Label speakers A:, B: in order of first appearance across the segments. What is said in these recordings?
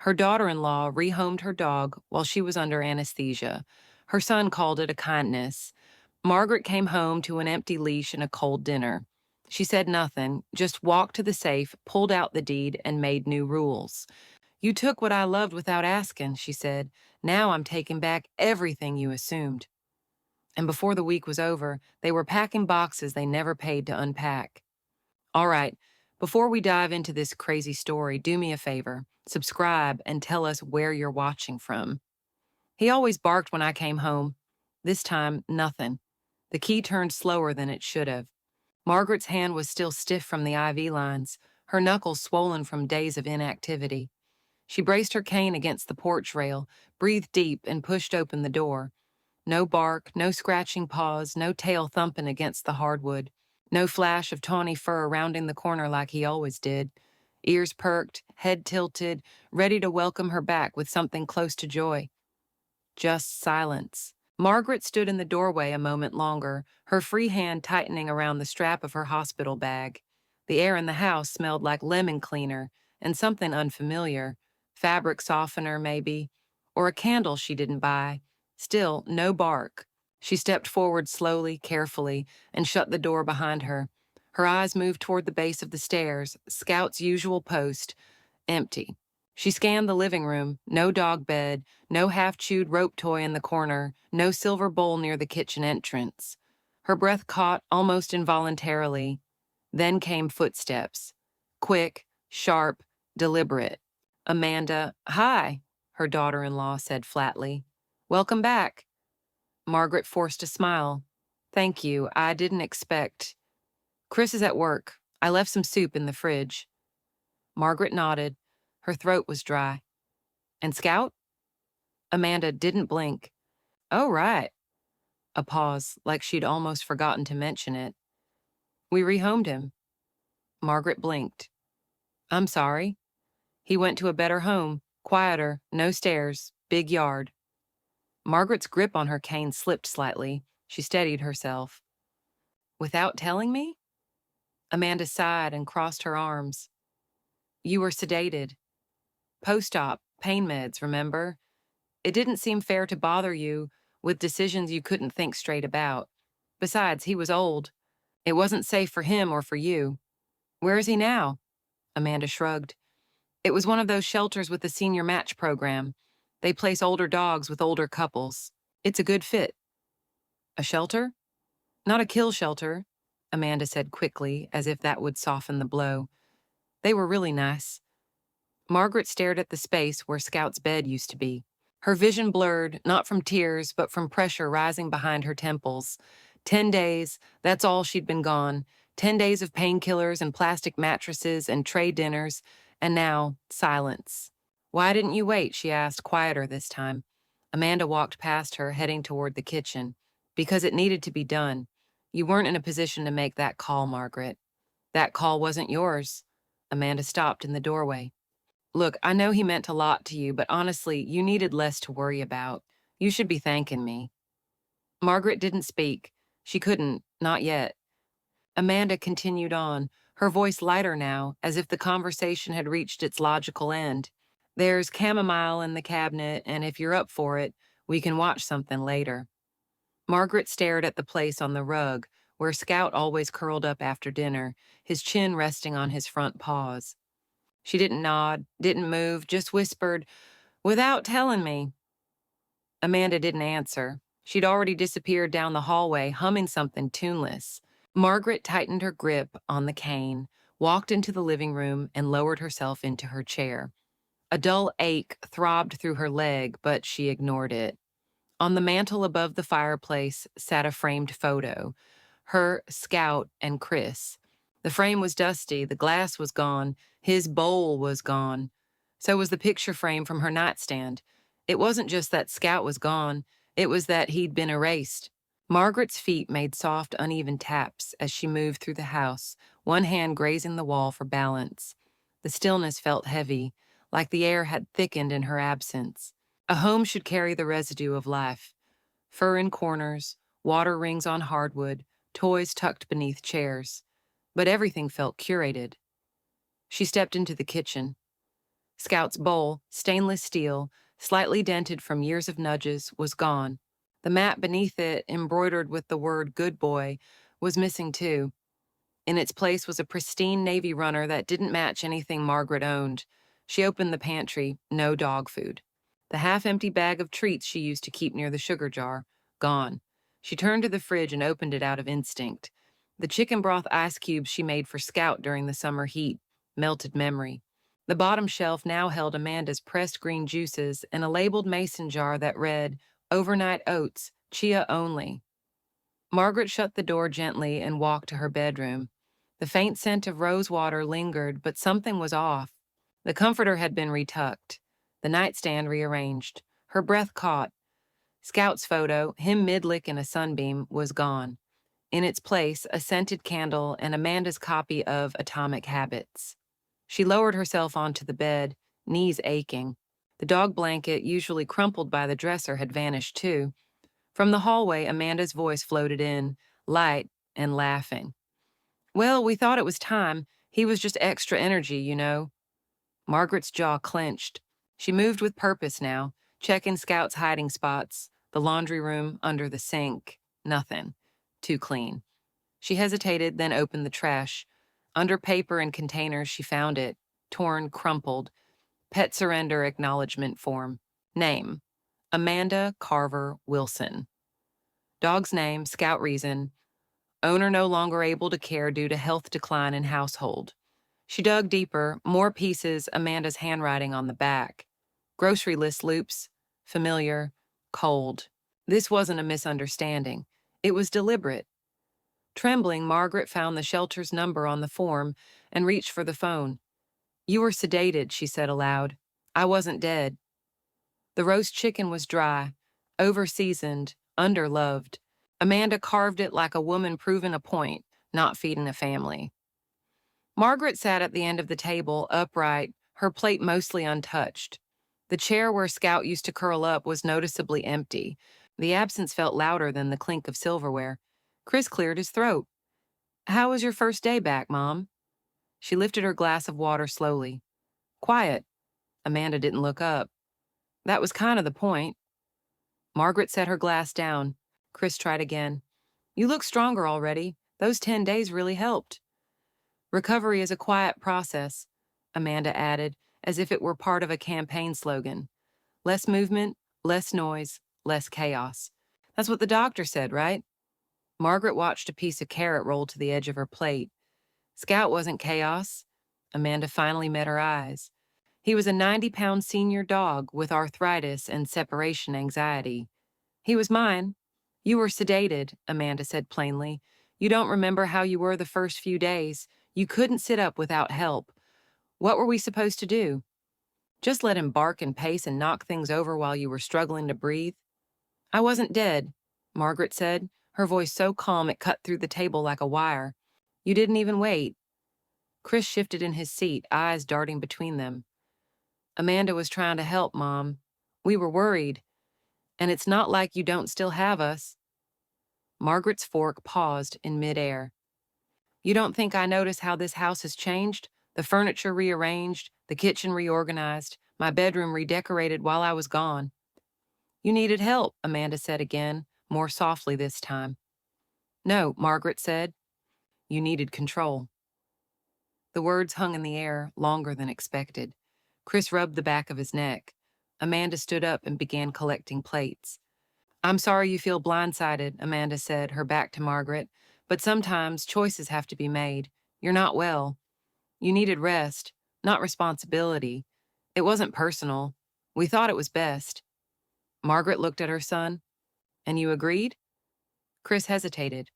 A: Her daughter-in-law rehomed her dog while she was under anesthesia. Her son called it a kindness. Margaret came home to an empty leash and a cold dinner. She said nothing, just walked to the safe, pulled out the deed, and made new rules. "You took what I loved without asking," she said. "Now I'm taking back everything you assumed." And before the week was over, they were packing boxes they never paid to unpack. All right, before we dive into this crazy story, do me a favor. Subscribe and tell us where you're watching from. He always barked when I came home. This time, nothing. The key turned slower than it should have. Margaret's hand was still stiff from the IV lines, her knuckles swollen from days of inactivity. She braced her cane against the porch rail, breathed deep, and pushed open the door. No bark, no scratching paws, no tail thumping against the hardwood. No flash of tawny fur rounding the corner like he always did. Ears perked, head tilted, ready to welcome her back with something close to joy. Just silence. Margaret stood in the doorway a moment longer, her free hand tightening around the strap of her hospital bag. The air in the house smelled like lemon cleaner and something unfamiliar, fabric softener maybe, or a candle she didn't buy. Still, no bark. She stepped forward slowly, carefully, and shut the door behind her. Her eyes moved toward the base of the stairs, Scout's usual post, empty. She scanned the living room, no dog bed, no half-chewed rope toy in the corner, no silver bowl near the kitchen entrance. Her breath caught almost involuntarily. Then came footsteps. Quick, sharp, deliberate. "Amanda, hi," her daughter-in-law said flatly. "Welcome back." Margaret forced a smile. "Thank you, I didn't expect—" "Chris is at work. I left some soup in the fridge." Margaret nodded. Her throat was dry. "And Scout?" Amanda didn't blink. "Oh, right." A pause, like she'd almost forgotten to mention it. "We rehomed him." Margaret blinked. "I'm sorry." "He went to a better home, quieter, no stairs, big yard." Margaret's grip on her cane slipped slightly. She steadied herself. "Without telling me?" Amanda sighed and crossed her arms. "You were sedated. Post-op, pain meds, remember? It didn't seem fair to bother you with decisions you couldn't think straight about. Besides, he was old. It wasn't safe for him or for you." "Where is he now?" Amanda shrugged. "It was one of those shelters with the senior match program. They place older dogs with older couples. It's a good fit." "A shelter?" "Not a kill shelter," Amanda said quickly, as if that would soften the blow. "They were really nice." Margaret stared at the space where Scout's bed used to be. Her vision blurred, not from tears, but from pressure rising behind her temples. 10 days, that's all she'd been gone. 10 days of painkillers and plastic mattresses and tray dinners, and now, silence. "Why didn't you wait?" she asked, quieter this time. Amanda walked past her, heading toward the kitchen. "Because it needed to be done. You weren't in a position to make that call, Margaret." "That call wasn't yours." Amanda stopped in the doorway. "Look, I know he meant a lot to you, but honestly, you needed less to worry about. You should be thanking me." Margaret didn't speak. She couldn't, not yet. Amanda continued on, her voice lighter now, as if the conversation had reached its logical end. "There's chamomile in the cabinet, and if you're up for it, we can watch something later." Margaret stared at the place on the rug, where Scout always curled up after dinner, his chin resting on his front paws. She didn't nod, didn't move, just whispered, "Without telling me." Amanda didn't answer. She'd already disappeared down the hallway, humming something tuneless. Margaret tightened her grip on the cane, walked into the living room, and lowered herself into her chair. A dull ache throbbed through her leg, but she ignored it. On the mantel above the fireplace sat a framed photo. Her, Scout, and Chris. The frame was dusty, the glass was gone, his bowl was gone. So was the picture frame from her nightstand. It wasn't just that Scout was gone, it was that he'd been erased. Margaret's feet made soft, uneven taps as she moved through the house, one hand grazing the wall for balance. The stillness felt heavy, like the air had thickened in her absence. A home should carry the residue of life. Fur in corners, water rings on hardwood, toys tucked beneath chairs. But everything felt curated. She stepped into the kitchen. Scout's bowl, stainless steel, slightly dented from years of nudges, was gone. The mat beneath it, embroidered with the word "Good Boy," was missing too. In its place was a pristine Navy runner that didn't match anything Margaret owned. She opened the pantry, no dog food. The half-empty bag of treats she used to keep near the sugar jar, gone. She turned to the fridge and opened it out of instinct. The chicken broth ice cubes she made for Scout during the summer heat, melted memory. The bottom shelf now held Amanda's pressed green juices and a labeled mason jar that read, "Overnight oats, chia only." Margaret shut the door gently and walked to her bedroom. The faint scent of rose water lingered, but something was off. The comforter had been retucked, the nightstand rearranged. Her breath caught. Scout's photo, him mid-lick in a sunbeam, was gone. In its place, a scented candle and Amanda's copy of Atomic Habits. She lowered herself onto the bed, knees aching. The dog blanket, usually crumpled by the dresser, had vanished too. From the hallway, Amanda's voice floated in, light and laughing. "Well, we thought it was time. He was just extra energy, you know." Margaret's jaw clenched. She moved with purpose now, checking Scout's hiding spots, the laundry room, under the sink. Nothing. Too clean. She hesitated, then opened the trash. Under paper and containers, she found it. Torn, crumpled. Pet surrender acknowledgement form. Name: Amanda Carver Wilson. Dog's name, Scout reason. Owner no longer able to care due to health decline in household. She dug deeper, more pieces, Amanda's handwriting on the back. Grocery list loops. Familiar. Cold. This wasn't a misunderstanding. It was deliberate. Trembling, Margaret found the shelter's number on the form and reached for the phone. "You were sedated," she said aloud. "I wasn't dead." The roast chicken was dry, over-seasoned, under-loved. Amanda carved it like a woman proving a point, not feeding a family. Margaret sat at the end of the table, upright, her plate mostly untouched. The chair where Scout used to curl up was noticeably empty. The absence felt louder than the clink of silverware. Chris cleared his throat. "How was your first day back, Mom?" She lifted her glass of water slowly. "Quiet." Amanda didn't look up. "That was kind of the point." Margaret set her glass down. Chris tried again. "You look stronger already. Those 10 days really helped." "Recovery is a quiet process," Amanda added, as if it were part of a campaign slogan. "Less movement, less noise, less chaos." "That's what the doctor said, right?" Margaret watched a piece of carrot roll to the edge of her plate. Scout wasn't chaos. Amanda finally met her eyes. He was a 90-pound senior dog with arthritis and separation anxiety. "He was mine." "You were sedated," Amanda said plainly. "You don't remember how you were the first few days. You couldn't sit up without help. What were we supposed to do? Just let him bark and pace and knock things over while you were struggling to breathe?" "I wasn't dead," Margaret said, her voice so calm it cut through the table like a wire. "You didn't even wait." Chris shifted in his seat, eyes darting between them. "Amanda was trying to help, Mom. We were worried. And it's not like you don't still have us." Margaret's fork paused in midair. "You don't think I notice how this house has changed? The furniture rearranged, the kitchen reorganized, my bedroom redecorated while I was gone." "You needed help," Amanda said again, more softly this time. "No," Margaret said. "You needed control." The words hung in the air longer than expected. Chris rubbed the back of his neck. Amanda stood up and began collecting plates. "I'm sorry you feel blindsided," Amanda said, her back to Margaret, "but sometimes choices have to be made. You're not well. You needed rest, not responsibility. It wasn't personal. We thought it was best." Margaret looked at her son. "And you agreed?" Chris hesitated.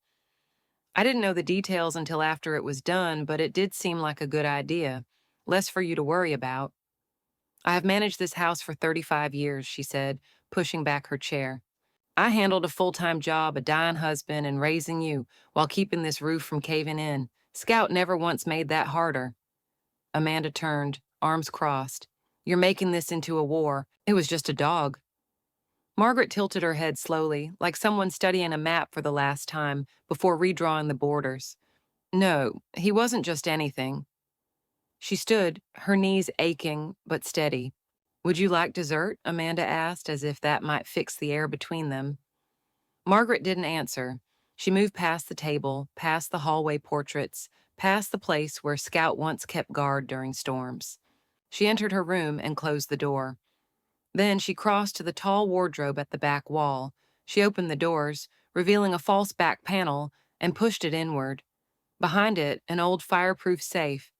A: "I didn't know the details until after it was done, but it did seem like a good idea. Less for you to worry about." "I have managed this house for 35 years, she said, pushing back her chair. "I handled a full-time job, a dying husband, and raising you while keeping this roof from caving in. Scout never once made that harder." Amanda turned, arms crossed. "You're making this into a war. It was just a dog." Margaret tilted her head slowly, like someone studying a map for the last time before redrawing the borders. "No, he wasn't just anything." She stood, her knees aching but steady. "Would you like dessert?" Amanda asked, as if that might fix the air between them. Margaret didn't answer. She moved past the table, past the hallway portraits, past the place where Scout once kept guard during storms. She entered her room and closed the door. Then she crossed to the tall wardrobe at the back wall. She opened the doors, revealing a false back panel, and pushed it inward. Behind it, an old fireproof safe.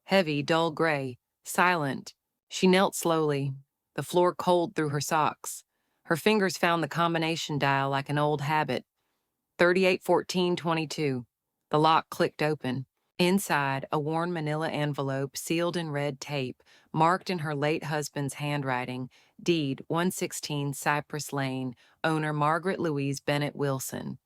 A: Heavy, dull gray, silent. She knelt slowly, the floor cold through her socks. Her fingers found the combination dial like an old habit. 381422. The lock clicked open. Inside, a worn manila envelope sealed in red tape, marked in her late husband's handwriting, deed 116 Cypress Lane, owner Margaret Louise Bennett Wilson.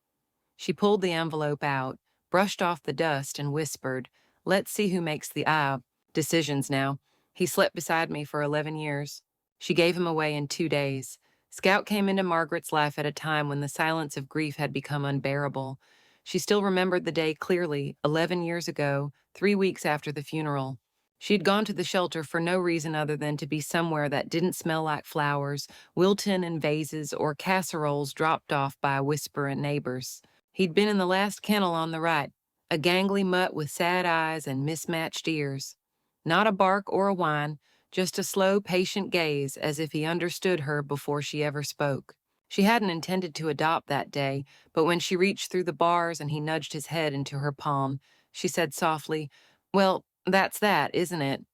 A: She pulled the envelope out, brushed off the dust, and whispered, "Let's see who makes the decisions now. He slept beside me for 11 years. She gave him away in 2 days. Scout came into Margaret's life at a time when the silence of grief had become unbearable. She still remembered the day clearly, 11 years ago, 3 weeks after the funeral. She'd gone to the shelter for no reason other than to be somewhere that didn't smell like flowers, Wilton in vases, or casseroles dropped off by a whisper in neighbors. He'd been in the last kennel on the right, a gangly mutt with sad eyes and mismatched ears. Not a bark or a whine, just a slow, patient gaze as if he understood her before she ever spoke. She hadn't intended to adopt that day, but when she reached through the bars and he nudged his head into her palm, she said softly, "Well, that's that, isn't it?"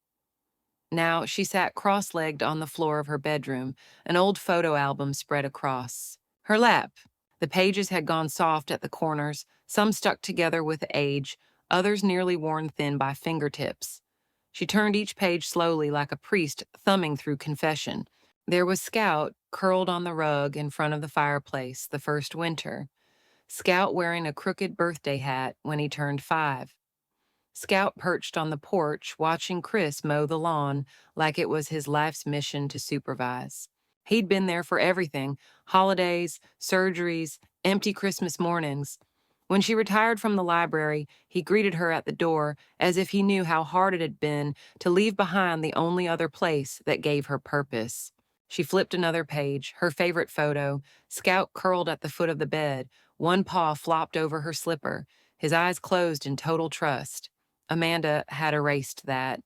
A: Now she sat cross-legged on the floor of her bedroom, an old photo album spread across her lap. The pages had gone soft at the corners, some stuck together with age, others nearly worn thin by fingertips. She turned each page slowly like a priest thumbing through confession. There was Scout curled on the rug in front of the fireplace the first winter. Scout wearing a crooked birthday hat when he turned 5. Scout perched on the porch watching Chris mow the lawn like it was his life's mission to supervise. He'd been there for everything: holidays, surgeries, empty Christmas mornings. When she retired from the library, he greeted her at the door as if he knew how hard it had been to leave behind the only other place that gave her purpose. She flipped another page, her favorite photo, Scout curled at the foot of the bed, one paw flopped over her slipper, his eyes closed in total trust. Amanda had erased that.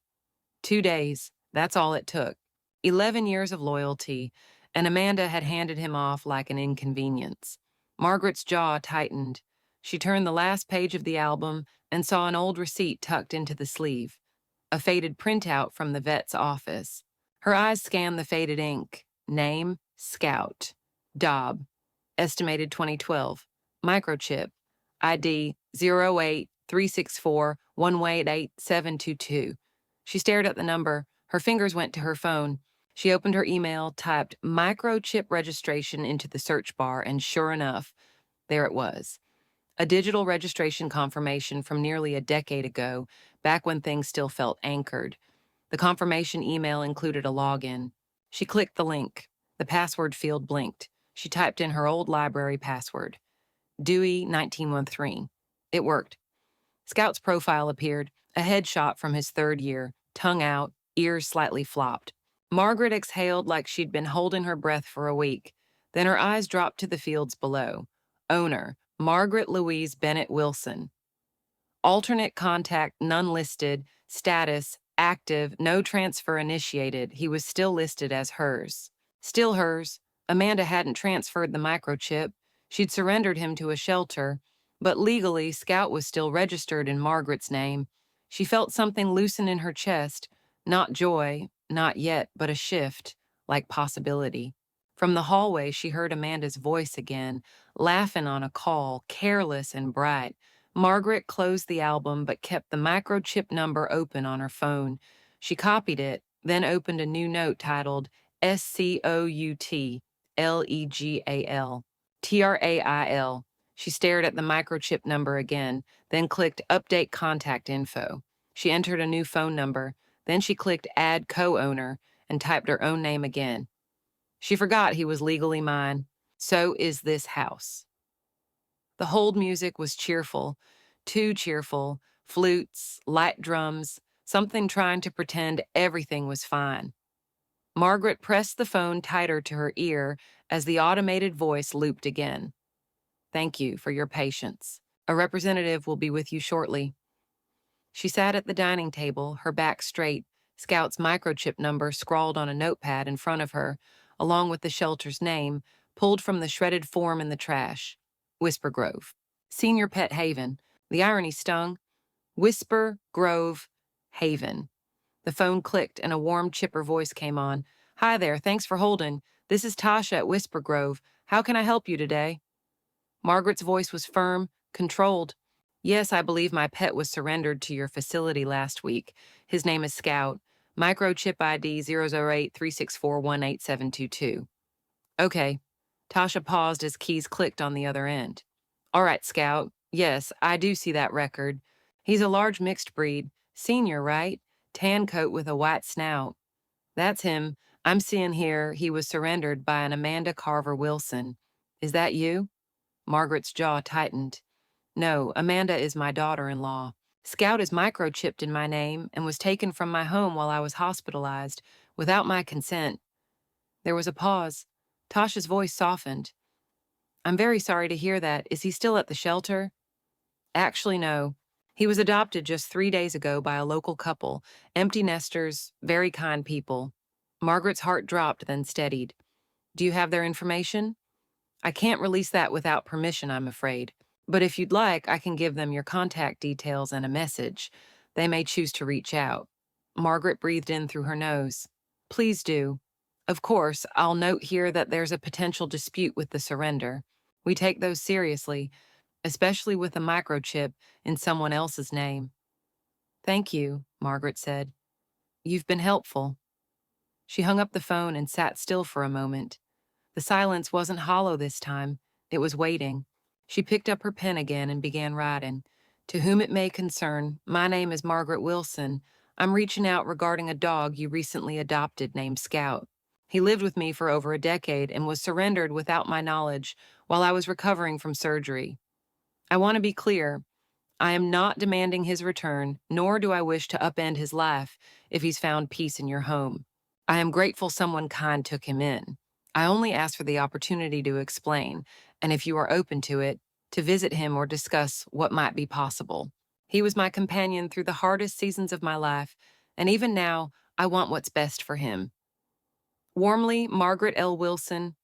A: 2 days, that's all it took. 11 years of loyalty, and Amanda had handed him off like an inconvenience. Margaret's jaw tightened. She turned the last page of the album and saw an old receipt tucked into the sleeve, a faded printout from the vet's office. Her eyes scanned the faded ink. Name, Scout. Dobb. Estimated 2012. Microchip. ID 08364188722. She stared at the number. Her fingers went to her phone. She opened her email, typed microchip registration into the search bar, and sure enough, there it was. A digital registration confirmation from nearly a decade ago, back when things still felt anchored. The confirmation email included a login. She clicked the link. The password field blinked. She typed in her old library password. Dewey 1913. It worked. Scout's profile appeared, a headshot from his 3rd year, tongue out, ears slightly flopped. Margaret exhaled like she'd been holding her breath for a week. Then her eyes dropped to the fields below. Owner, Margaret Louise Bennett Wilson. Alternate contact, none listed. Status, active, no transfer initiated. He was still listed as hers. Still hers. Amanda hadn't transferred the microchip. She'd surrendered him to a shelter. But legally, Scout was still registered in Margaret's name. She felt something loosen in her chest. Not joy, not yet, but a shift, like possibility. From the hallway, she heard Amanda's voice again, laughing on a call, careless and bright. Margaret closed the album but kept the microchip number open on her phone. She copied it, then opened a new note titled SCOUTLEGAL. TRAIL. She stared at the microchip number again, then clicked Update Contact Info. She entered a new phone number, then she clicked Add Co-Owner and typed her own name again. She forgot he was legally mine. So is this house. The hold music was cheerful, too cheerful, flutes, light drums, something trying to pretend everything was fine. Margaret pressed the phone tighter to her ear as the automated voice looped again. Thank you for your patience. A representative will be with you shortly. She sat at the dining table, her back straight, Scout's microchip number scrawled on a notepad in front of her, along with the shelter's name, pulled from the shredded form in the trash. Whisper Grove. Senior Pet Haven. The irony stung. Whisper Grove Haven. The phone clicked and a warm, chipper voice came on. Hi there, thanks for holding. This is Tasha at Whisper Grove. How can I help you today? Margaret's voice was firm, controlled. Yes, I believe my pet was surrendered to your facility last week. His name is Scout. Microchip ID 008-364-18722. Okay. Tasha paused as keys clicked on the other end. All right, Scout. Yes, I do see that record. He's a large mixed breed. Senior, right? Tan coat with a white snout. That's him. I'm seeing here he was surrendered by an Amanda Carver Wilson. Is that you? Margaret's jaw tightened. No, Amanda is my daughter-in-law. Scout is microchipped in my name and was taken from my home while I was hospitalized, without my consent. There was a pause. Tasha's voice softened. I'm very sorry to hear that. Is he still at the shelter? Actually, no. He was adopted just 3 days ago by a local couple, empty nesters, very kind people. Margaret's heart dropped, then steadied. Do you have their information? I can't release that without permission, I'm afraid. But if you'd like, I can give them your contact details and a message. They may choose to reach out. Margaret breathed in through her nose. Please do. Of course, I'll note here that there's a potential dispute with the surrender. We take those seriously, especially with a microchip in someone else's name. Thank you, Margaret said. You've been helpful. She hung up the phone and sat still for a moment. The silence wasn't hollow this time. It was waiting. She picked up her pen again and began writing. To whom it may concern, my name is Margaret Wilson. I'm reaching out regarding a dog you recently adopted named Scout. He lived with me for over a decade and was surrendered without my knowledge while I was recovering from surgery. I want to be clear. I am not demanding his return, nor do I wish to upend his life if he's found peace in your home. I am grateful someone kind took him in. I only ask for the opportunity to explain, and if you are open to it, to visit him or discuss what might be possible. He was my companion through the hardest seasons of my life, and even now, I want what's best for him. Warmly, Margaret L. Wilson,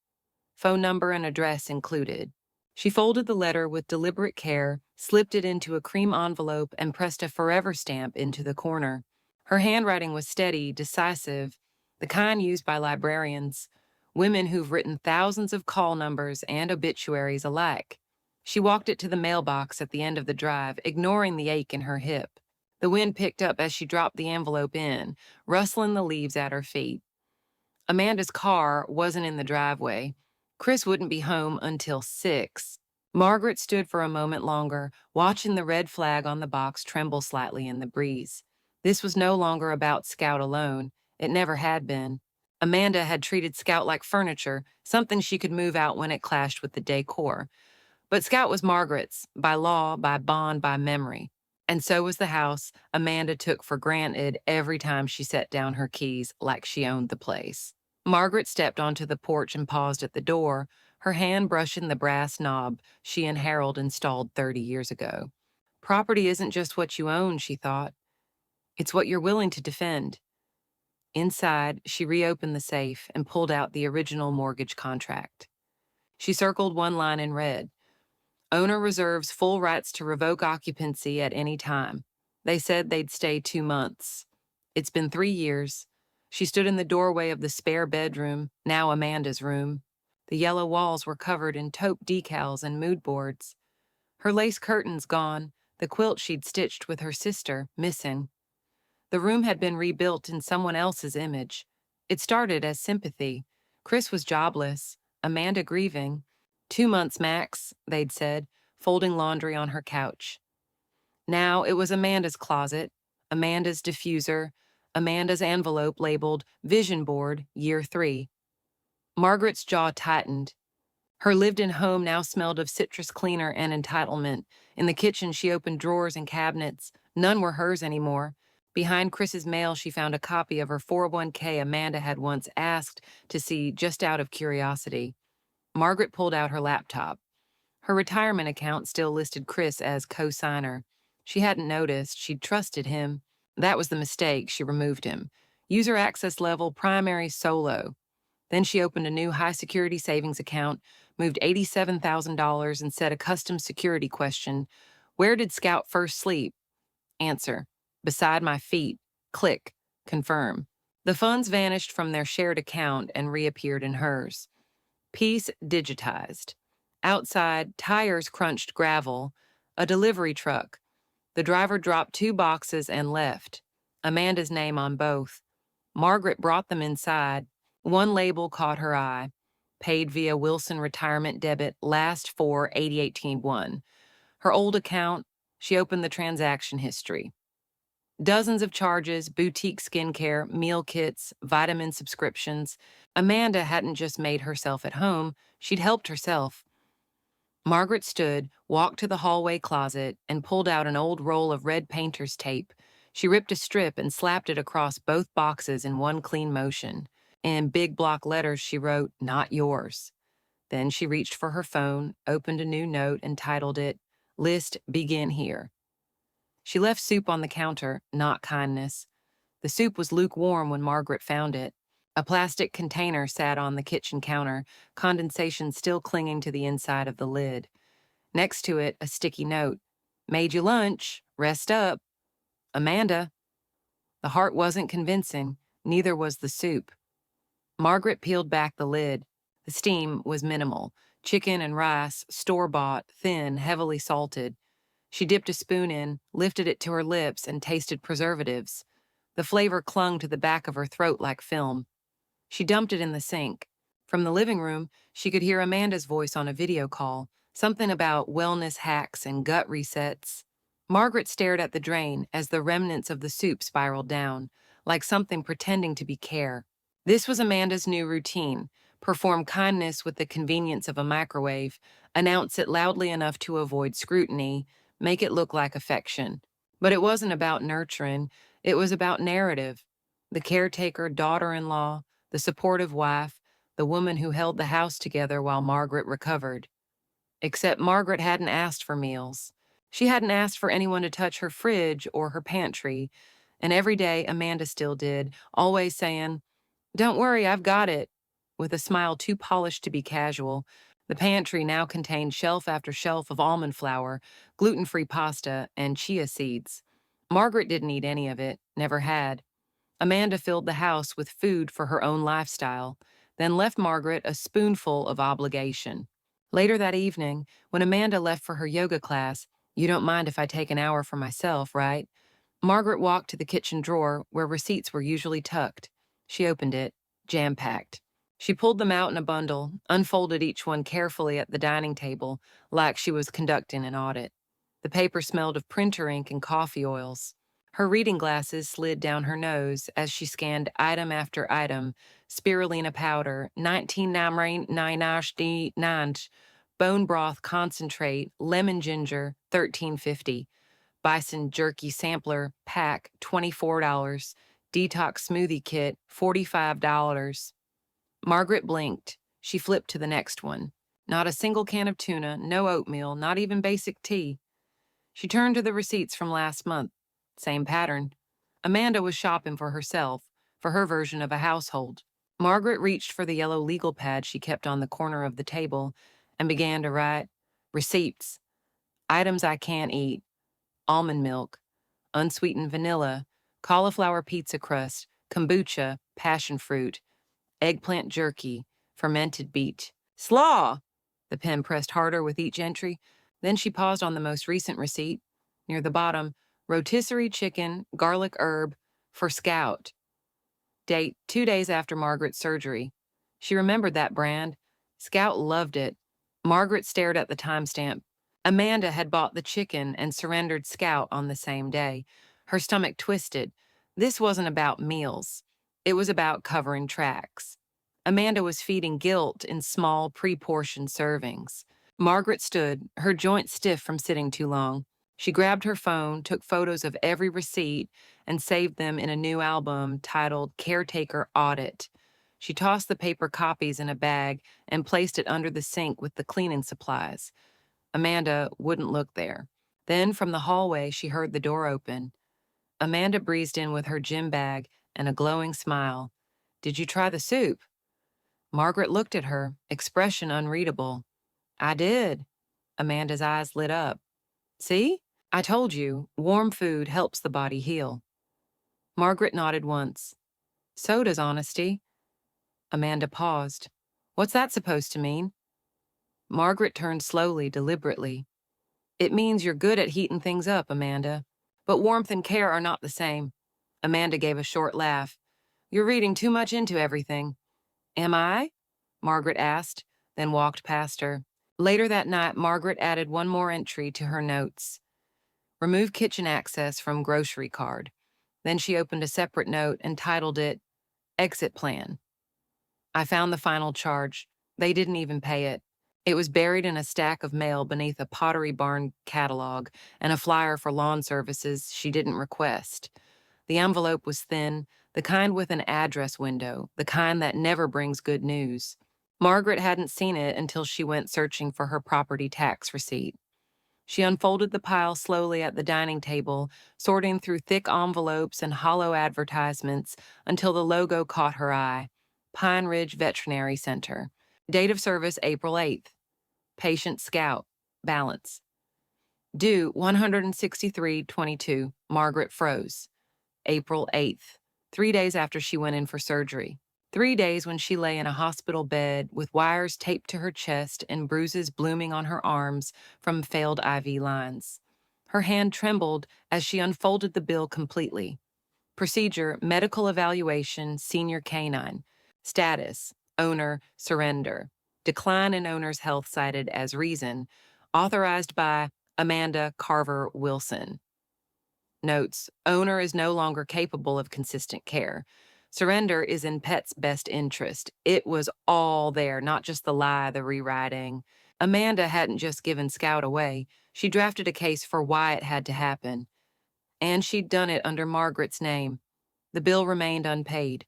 A: phone number and address included. She folded the letter with deliberate care, slipped it into a cream envelope, and pressed a forever stamp into the corner. Her handwriting was steady, decisive, the kind used by librarians, women who've written thousands of call numbers and obituaries alike. She walked it to the mailbox at the end of the drive, ignoring the ache in her hip. The wind picked up as she dropped the envelope in, rustling the leaves at her feet. Amanda's car wasn't in the driveway. Chris wouldn't be home until 6. Margaret stood for a moment longer, watching the red flag on the box tremble slightly in the breeze. This was no longer about Scout alone. It never had been. Amanda had treated Scout like furniture, something she could move out when it clashed with the decor. But Scout was Margaret's, by law, by bond, by memory. And so was the house Amanda took for granted every time she set down her keys like she owned the place. Margaret stepped onto the porch and paused at the door, her hand brushing the brass knob she and Harold installed 30 years ago. Property isn't just what you own, she thought. It's what you're willing to defend. Inside, she reopened the safe and pulled out the original mortgage contract. She circled one line in red. Owner reserves full rights to revoke occupancy at any time. They said they'd stay 2 months. It's been 3 years. She stood in the doorway of the spare bedroom, now Amanda's room. The yellow walls were covered in taupe decals and mood boards. Her lace curtains gone, the quilt she'd stitched with her sister missing. The room had been rebuilt in someone else's image. It started as sympathy. Chris was jobless, Amanda grieving. 2 months max, they'd said, folding laundry on her couch. Now it was Amanda's closet, Amanda's diffuser, Amanda's envelope labeled Vision Board, Year 3. Margaret's jaw tightened. Her lived-in home now smelled of citrus cleaner and entitlement. In the kitchen, she opened drawers and cabinets. None were hers anymore. Behind Chris's mail, she found a copy of her 401k Amanda had once asked to see just out of curiosity. Margaret pulled out her laptop. Her retirement account still listed Chris as co-signer. She hadn't noticed. She'd trusted him. That was the mistake. She removed him. User access level primary solo. Then she opened a new high-security savings account, moved $87,000, and set a custom security question. Where did Scout first sleep? Answer. Beside my feet. Click. Confirm. The funds vanished from their shared account and reappeared in hers. Piece digitized. Outside, tires crunched gravel. A delivery truck. The driver dropped 2 boxes and left. Amanda's name on both. Margaret brought them inside. One label caught her eye. Paid via Wilson Retirement Debit, last for 8018-1. Her old account, she opened the transaction history. Dozens of charges, boutique skincare, meal kits, vitamin subscriptions. Amanda hadn't just made herself at home, she'd helped herself. Margaret stood, walked to the hallway closet, and pulled out an old roll of red painter's tape. She ripped a strip and slapped it across both boxes in one clean motion. In big block letters, she wrote, "Not yours." Then she reached for her phone, opened a new note, and titled it, "List Begin Here." She left soup on the counter, not kindness. The soup was lukewarm when Margaret found it. A plastic container sat on the kitchen counter, condensation still clinging to the inside of the lid. Next to it, a sticky note. "Made you lunch. Rest up. Amanda." The heart wasn't convincing, neither was the soup. Margaret peeled back the lid. The steam was minimal. Chicken and rice, store-bought, thin, heavily salted. She dipped a spoon in, lifted it to her lips, and tasted preservatives. The flavor clung to the back of her throat like film. She dumped it in the sink. From the living room, she could hear Amanda's voice on a video call, something about wellness hacks and gut resets. Margaret stared at the drain as the remnants of the soup spiraled down, like something pretending to be care. This was Amanda's new routine: perform kindness with the convenience of a microwave, announce it loudly enough to avoid scrutiny, make it look like affection. But it wasn't about nurturing, it was about narrative. The caretaker, daughter-in-law, the supportive wife, the woman who held the house together while Margaret recovered. Except Margaret hadn't asked for meals. She hadn't asked for anyone to touch her fridge or her pantry, and every day Amanda still did, always saying, "Don't worry, I've got it," with a smile too polished to be casual. The pantry now contained shelf after shelf of almond flour, gluten-free pasta, and chia seeds. Margaret didn't eat any of it, never had. Amanda filled the house with food for her own lifestyle, then left Margaret a spoonful of obligation. Later that evening, when Amanda left for her yoga class, "You don't mind if I take an hour for myself, right?" Margaret walked to the kitchen drawer where receipts were usually tucked. She opened it, jam-packed. She pulled them out in a bundle, unfolded each one carefully at the dining table, like she was conducting an audit. The paper smelled of printer ink and coffee oils. Her reading glasses slid down her nose as she scanned item after item: spirulina powder, 19,999, bone broth concentrate, lemon ginger, $13.50, bison jerky sampler, pack, $24, detox smoothie kit, $45. Margaret blinked. She flipped to the next one. Not a single can of tuna, no oatmeal, not even basic tea. She turned to the receipts from last month. Same pattern. Amanda was shopping for herself, for her version of a household. Margaret reached for the yellow legal pad she kept on the corner of the table and began to write, "Receipts. Items I can't eat. Almond milk, unsweetened vanilla, cauliflower pizza crust, kombucha, passion fruit, eggplant jerky, fermented beet. Slaw!" The pen pressed harder with each entry. Then she paused on the most recent receipt. Near the bottom, rotisserie chicken, garlic herb, for Scout. Date, 2 days after Margaret's surgery. She remembered that brand. Scout loved it. Margaret stared at the timestamp. Amanda had bought the chicken and surrendered Scout on the same day. Her stomach twisted. This wasn't about meals. It was about covering tracks. Amanda was feeding guilt in small, pre-portioned servings. Margaret stood, her joints stiff from sitting too long. She grabbed her phone, took photos of every receipt, and saved them in a new album titled Caretaker Audit. She tossed the paper copies in a bag and placed it under the sink with the cleaning supplies. Amanda wouldn't look there. Then from the hallway, she heard the door open. Amanda breezed in with her gym bag and a glowing smile. "Did you try the soup?" Margaret looked at her, expression unreadable. "I did." Amanda's eyes lit up. "See? I told you, warm food helps the body heal." Margaret nodded once. "So does honesty." Amanda paused. "What's that supposed to mean?" Margaret turned slowly, deliberately. "It means you're good at heating things up, Amanda. But warmth and care are not the same." Amanda gave a short laugh. "You're reading too much into everything." "Am I?" Margaret asked, then walked past her. Later that night, Margaret added one more entry to her notes. Remove kitchen access from grocery card. Then she opened a separate note and titled it, Exit Plan. "I found the final charge. They didn't even pay it. It was buried in a stack of mail beneath a Pottery Barn catalog and a flyer for lawn services she didn't request. The envelope was thin, the kind with an address window, the kind that never brings good news. Margaret hadn't seen it until she went searching for her property tax receipt. She unfolded the pile slowly at the dining table, sorting through thick envelopes and hollow advertisements until the logo caught her eye. Pine Ridge Veterinary Center. Date of service April 8th. Patient Scout. Balance. Due 163.22. Margaret froze. April 8th. 3 days after she went in for surgery. 3 days when she lay in a hospital bed with wires taped to her chest and bruises blooming on her arms from failed IV lines. Her hand trembled as she unfolded the bill completely. Procedure, medical evaluation, senior canine. Status, owner, surrender. Decline in owner's health cited as reason. Authorized by Amanda Carver Wilson. Notes, owner is no longer capable of consistent care. Surrender is in pet's best interest. It was all there, not just the lie, the rewriting. Amanda hadn't just given Scout away. She drafted a case for why it had to happen. And she'd done it under Margaret's name. The bill remained unpaid.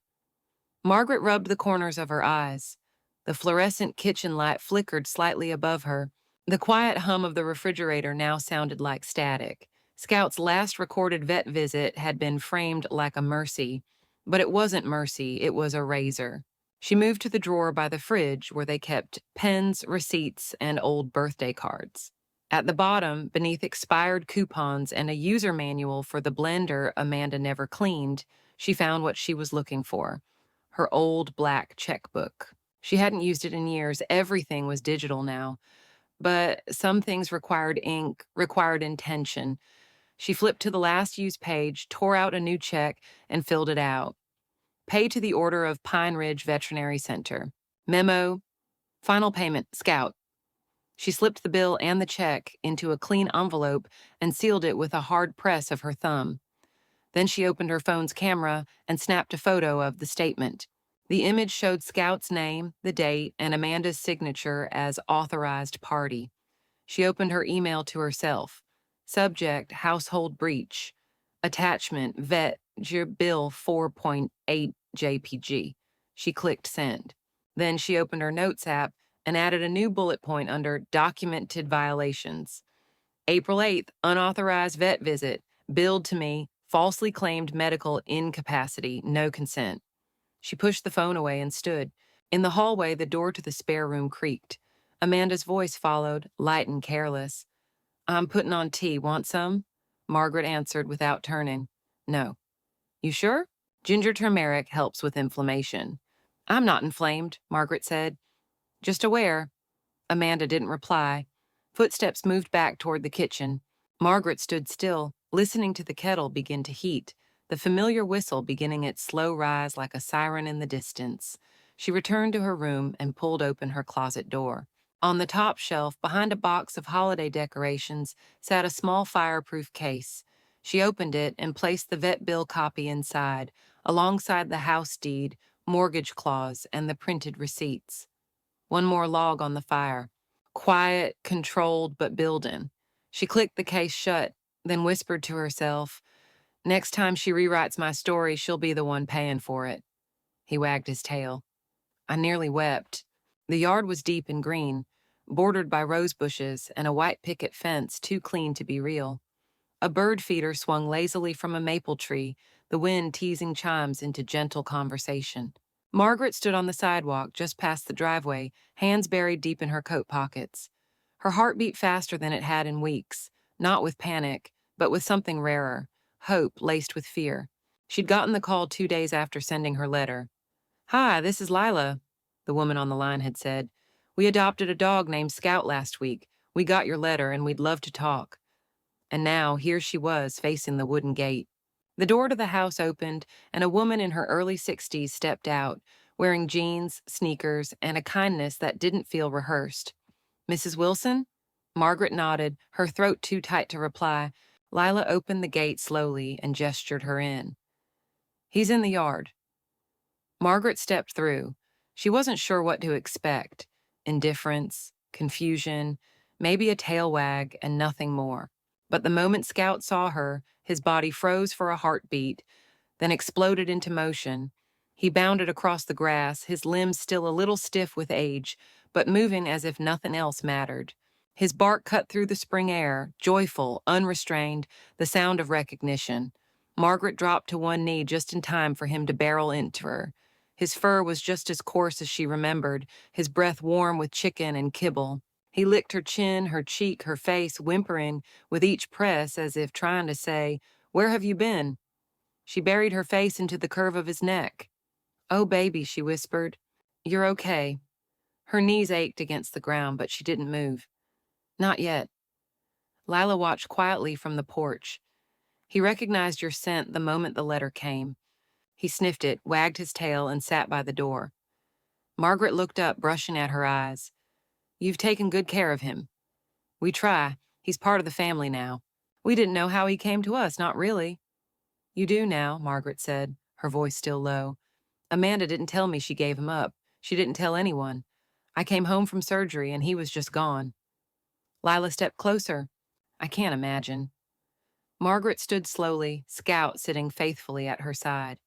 A: Margaret rubbed the corners of her eyes. The fluorescent kitchen light flickered slightly above her. The quiet hum of the refrigerator now sounded like static. Scout's last recorded vet visit had been framed like a mercy, but it wasn't mercy, it was a razor. She moved to the drawer by the fridge where they kept pens, receipts, and old birthday cards. At the bottom, beneath expired coupons and a user manual for the blender Amanda never cleaned, she found what she was looking for, her old black checkbook. She hadn't used it in years. Everything was digital now. But some things required ink, required intention. She flipped to the last used page, tore out a new check, and filled it out. Pay to the order of Pine Ridge Veterinary Center. Memo, final payment, Scout. She slipped the bill and the check into a clean envelope and sealed it with a hard press of her thumb. Then she opened her phone's camera and snapped a photo of the statement. The image showed Scout's name, the date, and Amanda's signature as authorized party. She opened her email to herself. Subject, household breach. Attachment, vet, bill 4.8 JPG. She clicked send. Then she opened her notes app and added a new bullet point under documented violations. April 8th, unauthorized vet visit. Billed to me, falsely claimed medical incapacity, no consent. She pushed the phone away and stood. In the hallway, the door to the spare room creaked. Amanda's voice followed, light and careless. "I'm putting on tea. Want some?" Margaret answered without turning. "No." "You sure?" "Ginger turmeric helps with inflammation." "I'm not inflamed," Margaret said. "Just aware." Amanda didn't reply. Footsteps moved back toward the kitchen. Margaret stood still, listening to the kettle begin to heat, the familiar whistle beginning its slow rise like a siren in the distance. She returned to her room and pulled open her closet door. On the top shelf, behind a box of holiday decorations, sat a small fireproof case. She opened it and placed the vet bill copy inside, alongside the house deed, mortgage clause, and the printed receipts. One more log on the fire. Quiet, controlled, but building. She clicked the case shut, then whispered to herself, "Next time she rewrites my story, she'll be the one paying for it." He wagged his tail. I nearly wept. The yard was deep and green, bordered by rose bushes and a white picket fence too clean to be real. A bird feeder swung lazily from a maple tree, the wind teasing chimes into gentle conversation. Margaret stood on the sidewalk just past the driveway, hands buried deep in her coat pockets. Her heart beat faster than it had in weeks, not with panic, but with something rarer, hope laced with fear. She'd gotten the call 2 days after sending her letter. "Hi, this is Lila," the woman on the line had said. "We adopted a dog named Scout last week. We got your letter and we'd love to talk." And now, here she was, facing the wooden gate. The door to the house opened, and a woman in her early 60s stepped out, wearing jeans, sneakers, and a kindness that didn't feel rehearsed. "Mrs. Wilson?" Margaret nodded, her throat too tight to reply. Lila opened the gate slowly and gestured her in. "He's in the yard." Margaret stepped through. She wasn't sure what to expect. Indifference, confusion, maybe a tail wag, and nothing more. But the moment Scout saw her, his body froze for a heartbeat, then exploded into motion. He bounded across the grass, his limbs still a little stiff with age, but moving as if nothing else mattered. His bark cut through the spring air, joyful, unrestrained, the sound of recognition. Margaret dropped to one knee just in time for him to barrel into her. His fur was just as coarse as she remembered, his breath warm with chicken and kibble. He licked her chin, her cheek, her face, whimpering with each press as if trying to say, "Where have you been?" She buried her face into the curve of his neck. "Oh, baby," she whispered. "You're okay." Her knees ached against the ground, but she didn't move. "Not yet." Lila watched quietly from the porch. "He recognized your scent the moment the letter came." He sniffed it, wagged his tail, and sat by the door. Margaret looked up, brushing at her eyes. "You've taken good care of him." "We try. He's part of the family now." "We didn't know how he came to us, not really." "You do now," Margaret said, her voice still low. "Amanda didn't tell me she gave him up. She didn't tell anyone. I came home from surgery and he was just gone." Lila stepped closer. "I can't imagine." Margaret stood slowly, Scout sitting faithfully at her side.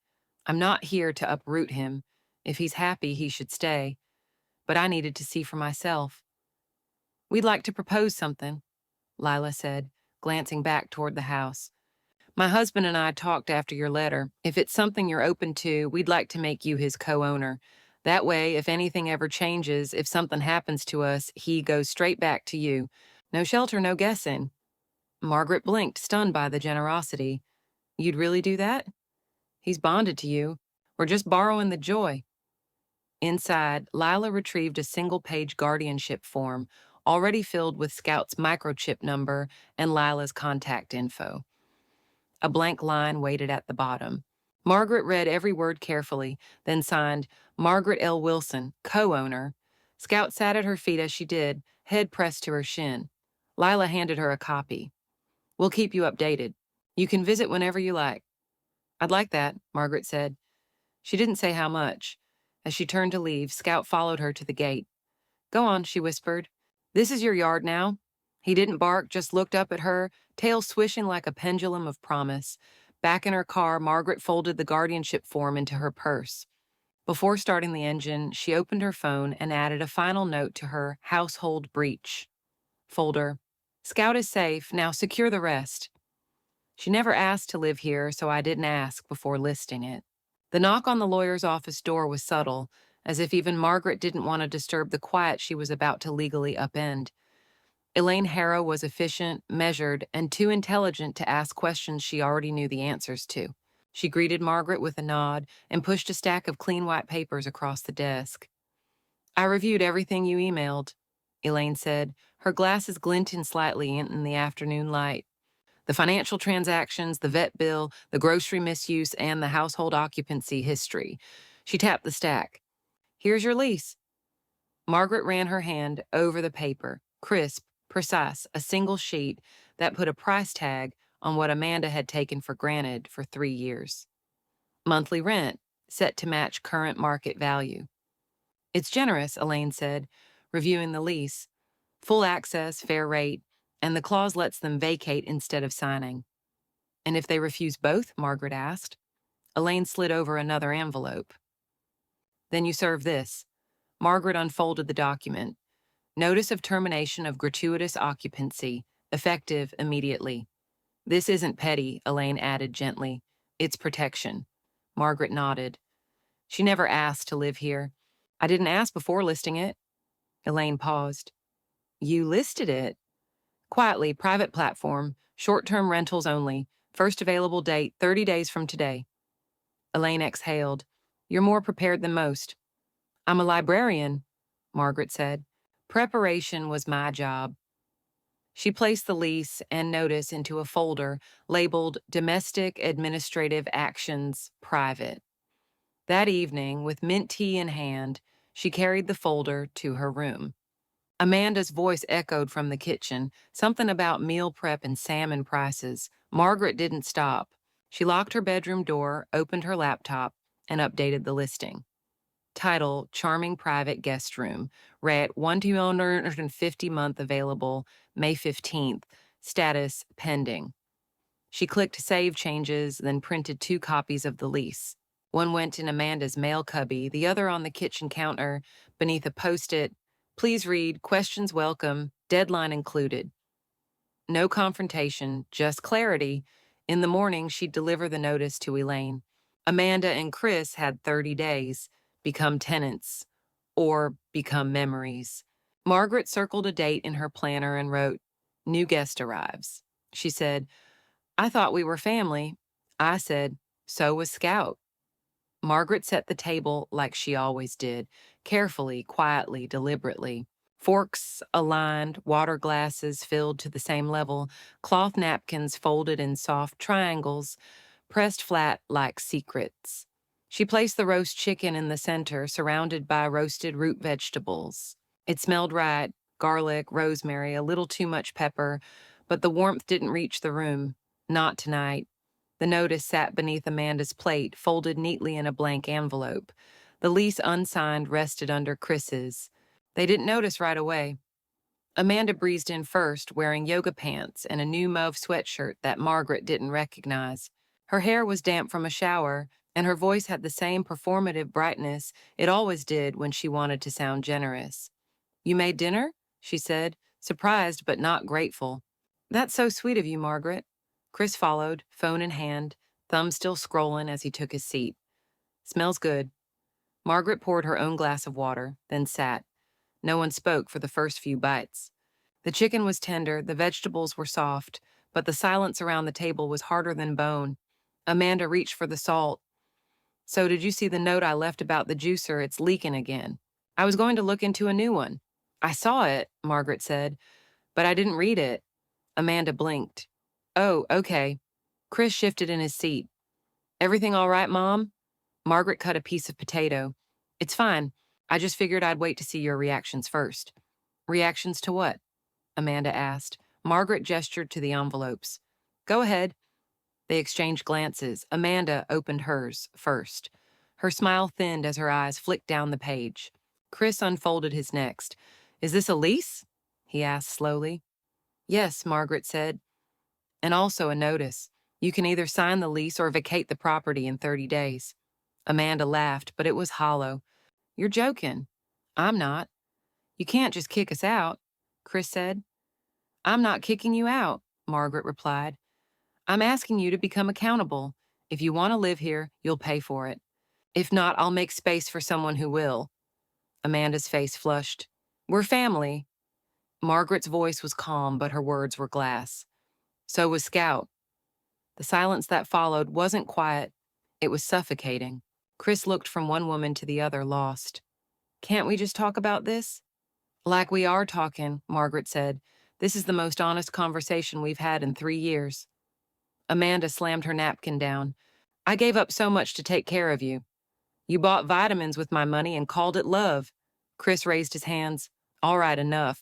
A: "I'm not here to uproot him. If he's happy, he should stay. But I needed to see for myself." "We'd like to propose something," Lila said, glancing back toward the house. "My husband and I talked after your letter. If it's something you're open to, we'd like to make you his co-owner. That way, if anything ever changes, if something happens to us, he goes straight back to you. No shelter, no guessing." Margaret blinked, stunned by the generosity. "You'd really do that?" "He's bonded to you. We're just borrowing the joy." Inside, Lila retrieved a single-page guardianship form, already filled with Scout's microchip number and Lila's contact info. A blank line waited at the bottom. Margaret read every word carefully, then signed, "Margaret L. Wilson, co-owner." Scout sat at her feet as she did, head pressed to her shin. Lila handed her a copy. "We'll keep you updated. You can visit whenever you like." "I'd like that," Margaret said. She didn't say how much. As she turned to leave, Scout followed her to the gate. "Go on," she whispered. "This is your yard now." He didn't bark, just looked up at her, tail swishing like a pendulum of promise. Back in her car, Margaret folded the guardianship form into her purse. Before starting the engine, she opened her phone and added a final note to her household breach folder. "Scout is safe, now secure the rest." She never asked to live here, so I didn't ask before listing it. The knock on the lawyer's office door was subtle, as if even Margaret didn't want to disturb the quiet she was about to legally upend. Elaine Harrow was efficient, measured, and too intelligent to ask questions she already knew the answers to. She greeted Margaret with a nod and pushed a stack of clean white papers across the desk. "I reviewed everything you emailed," Elaine said, her glasses glinting slightly in the afternoon light. "The financial transactions, the vet bill, the grocery misuse, and the household occupancy history." She tapped the stack. "Here's your lease." Margaret ran her hand over the paper, crisp, precise, a single sheet that put a price tag on what Amanda had taken for granted for 3 years. Monthly rent, set to match current market value. "It's generous," Elaine said, reviewing the lease. "Full access, fair rate, and the clause lets them vacate instead of signing. And if they refuse both, Margaret asked. Elaine slid over another envelope. Then you serve this. Margaret unfolded the document. Notice of termination of gratuitous occupancy, effective immediately. This isn't petty, Elaine added gently. It's protection. Margaret nodded. She never asked to live here. I didn't ask before listing it. Elaine paused. You listed it. Quietly, private platform, short-term rentals only. First available date, 30 days from today. Elaine exhaled. You're more prepared than most. I'm a librarian, Margaret said. Preparation was my job. She placed the lease and notice into a folder labeled Domestic Administrative Actions Private. That evening, with mint tea in hand, she carried the folder to her room. Amanda's voice echoed from the kitchen, something about meal prep and salmon prices. Margaret didn't stop. She locked her bedroom door, opened her laptop, and updated the listing. Title, Charming Private Guest Room. Rent, $1,250 month available, May 15th. Status, pending. She clicked Save Changes, then printed 2 copies of the lease. One went in Amanda's mail cubby, the other on the kitchen counter, beneath a post-it, please read, questions welcome, deadline included. No confrontation, just clarity. In the morning, she'd deliver the notice to Elaine. Amanda and Chris had 30 days, become tenants, or become memories. Margaret circled a date in her planner and wrote, New guest arrives. She said, I thought we were family. I said, so was Scout. Margaret set the table like she always did, carefully, quietly, deliberately. Forks aligned, water glasses filled to the same level, cloth napkins folded in soft triangles, pressed flat like secrets. She placed the roast chicken in the center, surrounded by roasted root vegetables. It smelled right, garlic, rosemary, a little too much pepper, but the warmth didn't reach the room. Not tonight. The notice sat beneath Amanda's plate, folded neatly in a blank envelope. The lease unsigned rested under Chris's. They didn't notice right away. Amanda breezed in first, wearing yoga pants and a new mauve sweatshirt that Margaret didn't recognize. Her hair was damp from a shower, and her voice had the same performative brightness it always did when she wanted to sound generous. You made dinner? She said, surprised but not grateful. That's so sweet of you, Margaret. Chris followed, phone in hand, thumb still scrolling as he took his seat. Smells good. Margaret poured her own glass of water, then sat. No one spoke for the first few bites. The chicken was tender, the vegetables were soft, but the silence around the table was harder than bone. Amanda reached for the salt. So did you see the note I left about the juicer? It's leaking again. I was going to look into a new one. I saw it, Margaret said, but I didn't read it. Amanda blinked. Oh, okay. Chris shifted in his seat. Everything all right, Mom? Margaret cut a piece of potato. It's fine. I just figured I'd wait to see your reactions first. Reactions to what? Amanda asked. Margaret gestured to the envelopes. Go ahead. They exchanged glances. Amanda opened hers first. Her smile thinned as her eyes flicked down the page. Chris unfolded his next. Is this a lease? He asked slowly. Yes, Margaret said. And also a notice. You can either sign the lease or vacate the property in 30 days. Amanda laughed, but it was hollow. You're joking. I'm not. You can't just kick us out, Chris said. I'm not kicking you out, Margaret replied. I'm asking you to become accountable. If you want to live here, you'll pay for it. If not, I'll make space for someone who will. Amanda's face flushed. We're family. Margaret's voice was calm, but her words were glass. So was Scout. The silence that followed wasn't quiet. It was suffocating. Chris looked from one woman to the other, lost. Can't we just talk about this? Like we are talking, Margaret said. This is the most honest conversation we've had in 3 years. Amanda slammed her napkin down. I gave up so much to take care of you. You bought vitamins with my money and called it love. Chris raised his hands. All right, enough.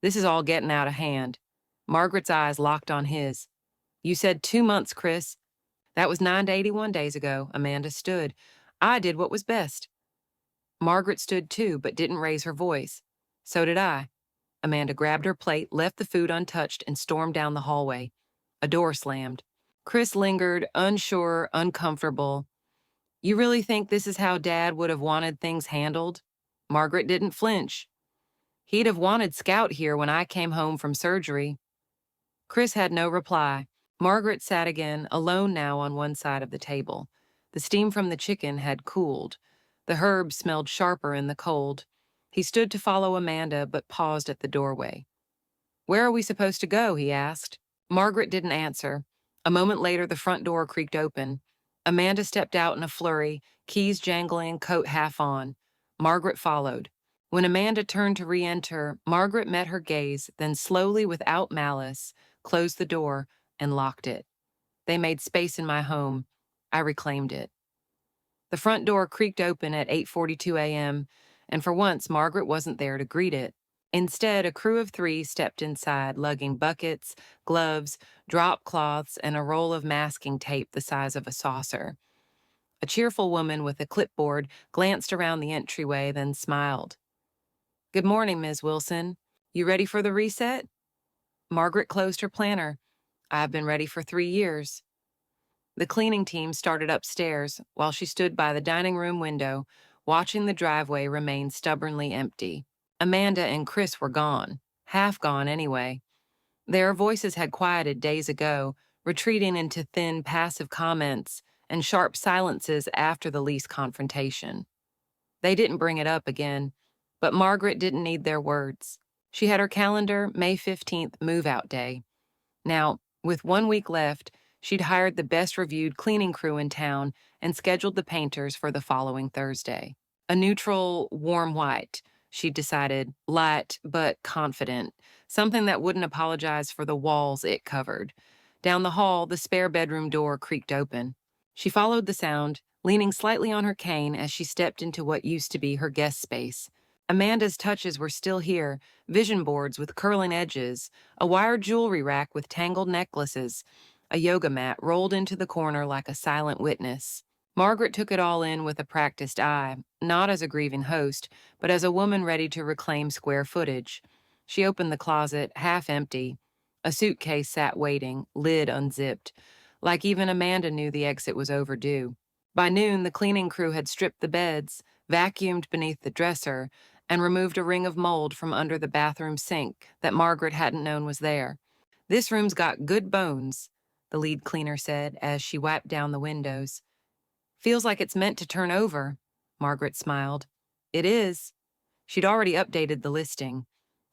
A: This is all getting out of hand. Margaret's eyes locked on his. You said 2 months, Chris. That was 9 to 81 days ago. Amanda stood. I did what was best. Margaret stood too, but didn't raise her voice. So did I. Amanda grabbed her plate, left the food untouched, and stormed down the hallway. A door slammed. Chris lingered, unsure, uncomfortable. You really think this is how Dad would have wanted things handled? Margaret didn't flinch. He'd have wanted Scout here when I came home from surgery. Chris had no reply. Margaret sat again, alone now on one side of the table. The steam from the chicken had cooled. The herbs smelled sharper in the cold. He stood to follow Amanda, but paused at the doorway. Where are we supposed to go? He asked. Margaret didn't answer. A moment later, the front door creaked open. Amanda stepped out in a flurry, keys jangling, coat half on. Margaret followed. When Amanda turned to re-enter, Margaret met her gaze, then slowly, without malice, closed the door and locked it. They made space in my home. I reclaimed it. The front door creaked open at 8:42 a.m., and for once Margaret wasn't there to greet it. Instead, a crew of 3 stepped inside, lugging buckets, gloves, drop cloths, and a roll of masking tape the size of a saucer. A cheerful woman with a clipboard glanced around the entryway, then smiled. Good morning, Ms. Wilson. You ready for the reset? Margaret closed her planner. I've been ready for 3 years. The cleaning team started upstairs while she stood by the dining room window, watching the driveway remain stubbornly empty. Amanda and Chris were gone, half gone anyway. Their voices had quieted days ago, retreating into thin, passive comments and sharp silences after the lease confrontation. They didn't bring it up again, but Margaret didn't need their words. She had her calendar, May 15th, move-out day. Now, with 1 week left, she'd hired the best-reviewed cleaning crew in town and scheduled the painters for the following Thursday. A neutral, warm white, she decided, light but confident, something that wouldn't apologize for the walls it covered. Down the hall, the spare bedroom door creaked open. She followed the sound, leaning slightly on her cane as she stepped into what used to be her guest space. Amanda's touches were still here, vision boards with curling edges, a wired jewelry rack with tangled necklaces, a yoga mat rolled into the corner like a silent witness. Margaret took it all in with a practiced eye, not as a grieving host, but as a woman ready to reclaim square footage. She opened the closet, half empty. A suitcase sat waiting, lid unzipped, like even Amanda knew the exit was overdue. By noon, the cleaning crew had stripped the beds, vacuumed beneath the dresser, and removed a ring of mold from under the bathroom sink that Margaret hadn't known was there. This room's got good bones, the lead cleaner said as she wiped down the windows. Feels like it's meant to turn over, Margaret smiled. It is. She'd already updated the listing.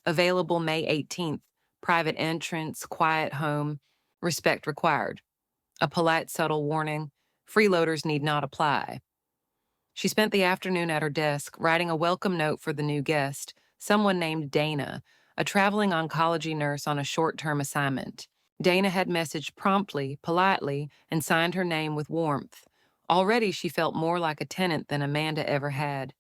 A: Available May 18th, private entrance, quiet home, respect required. A polite, subtle warning, freeloaders need not apply. She spent the afternoon at her desk, writing a welcome note for the new guest, someone named Dana, a traveling oncology nurse on a short-term assignment. Dana had messaged promptly, politely, and signed her name with warmth. Already she felt more like a tenant than Amanda ever had.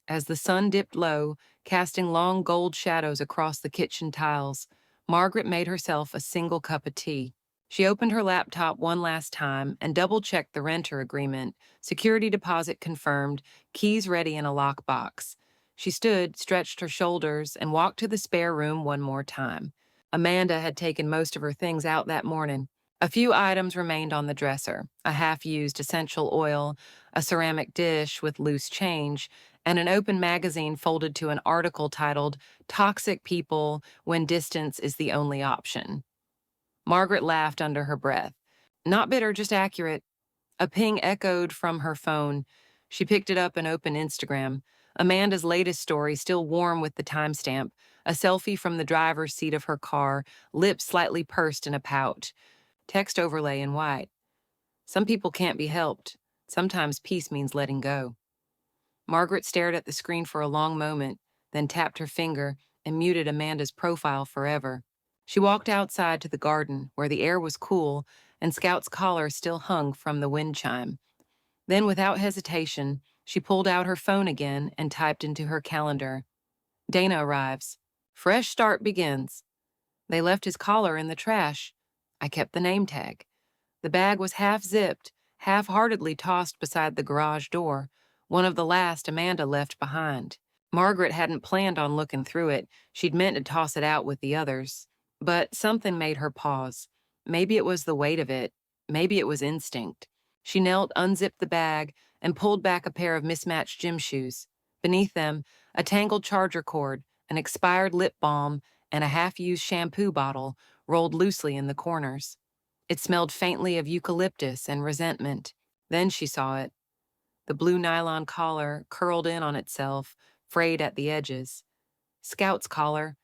A: As the sun dipped low, casting long gold shadows across the kitchen tiles, Margaret made herself a single cup of tea. She opened her laptop one last time and double-checked the renter agreement, security deposit confirmed, keys ready in a lockbox. She stood, stretched her shoulders, and walked to the spare room one more time. Amanda had taken most of her things out that morning. A few items remained on the dresser, a half-used essential oil, a ceramic dish with loose change, and an open magazine folded to an article titled, Toxic People When Distance is the Only Option. Margaret laughed under her breath. Not bitter, just accurate. A ping echoed from her phone. She picked it up and opened Instagram. Amanda's latest story, still warm with the timestamp, a selfie from the driver's seat of her car, lips slightly pursed in a pout. Text overlay in white. Some people can't be helped. Sometimes peace means letting go. Margaret stared at the screen for a long moment, then tapped her finger and muted Amanda's profile forever. She walked outside to the garden, where the air was cool and Scout's collar still hung from the wind chime. Then, without hesitation, she pulled out her phone again and typed into her calendar. Dana arrives. Fresh start begins. They left his collar in the trash. I kept the name tag. The bag was half-zipped, half-heartedly tossed beside the garage door, one of the last Amanda left behind. Margaret hadn't planned on looking through it. She'd meant to toss it out with the others. But something made her pause. Maybe it was the weight of it. Maybe it was instinct. She knelt, unzipped the bag, and pulled back a pair of mismatched gym shoes. Beneath them, a tangled charger cord, an expired lip balm, and a half-used shampoo bottle rolled loosely in the corners. It smelled faintly of eucalyptus and resentment. Then she saw it. The blue nylon collar curled in on itself, frayed at the edges. Scout's collar.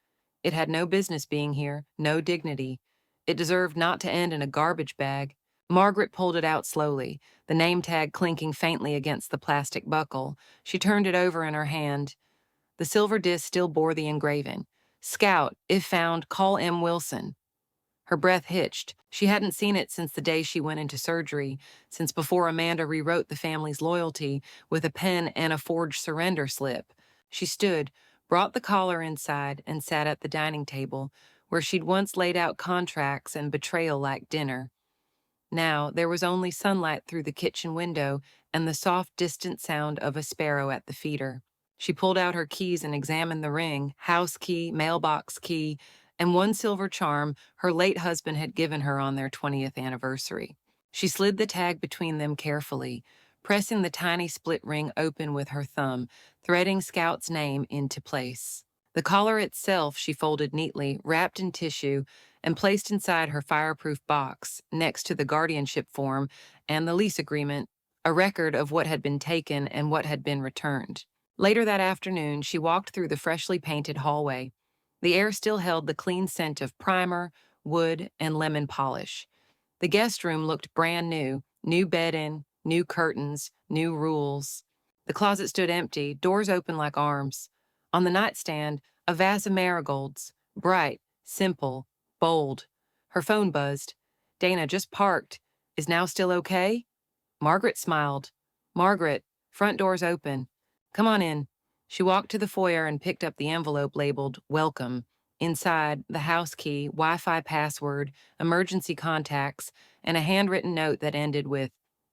A: It had no business being here, no dignity. It deserved not to end in a garbage bag. Margaret pulled it out slowly, the name tag clinking faintly against the plastic buckle. She turned it over in her hand. The silver disc still bore the engraving. Scout, if found, call M. Wilson. Her breath hitched. She hadn't seen it since the day she went into surgery, since before Amanda rewrote the family's loyalty with a pen and a forged surrender slip. She stood, brought the collar inside, and sat at the dining table, where she'd once laid out contracts and betrayal like dinner. Now there was only sunlight through the kitchen window and the soft, distant sound of a sparrow at the feeder. She pulled out her keys and examined the ring, house key, mailbox key, and one silver charm her late husband had given her on their 20th anniversary. She slid the tag between them carefully, pressing the tiny split ring open with her thumb, threading Scout's name into place. The collar itself she folded neatly, wrapped in tissue, and placed inside her fireproof box, next to the guardianship form and the lease agreement, a record of what had been taken and what had been returned. Later that afternoon, she walked through the freshly painted hallway. The air still held the clean scent of primer, wood, and lemon polish. The guest room looked brand new bedding, new curtains, new rules. The closet stood empty, doors open like arms. On the nightstand, a vase of marigolds, bright, simple, bold. Her phone buzzed. Dana just parked. Is now still okay? Margaret smiled. Margaret, front door's open. Come on in. She walked to the foyer and picked up the envelope labeled Welcome. Inside, the house key, Wi-Fi password, emergency contacts, and a handwritten note that ended with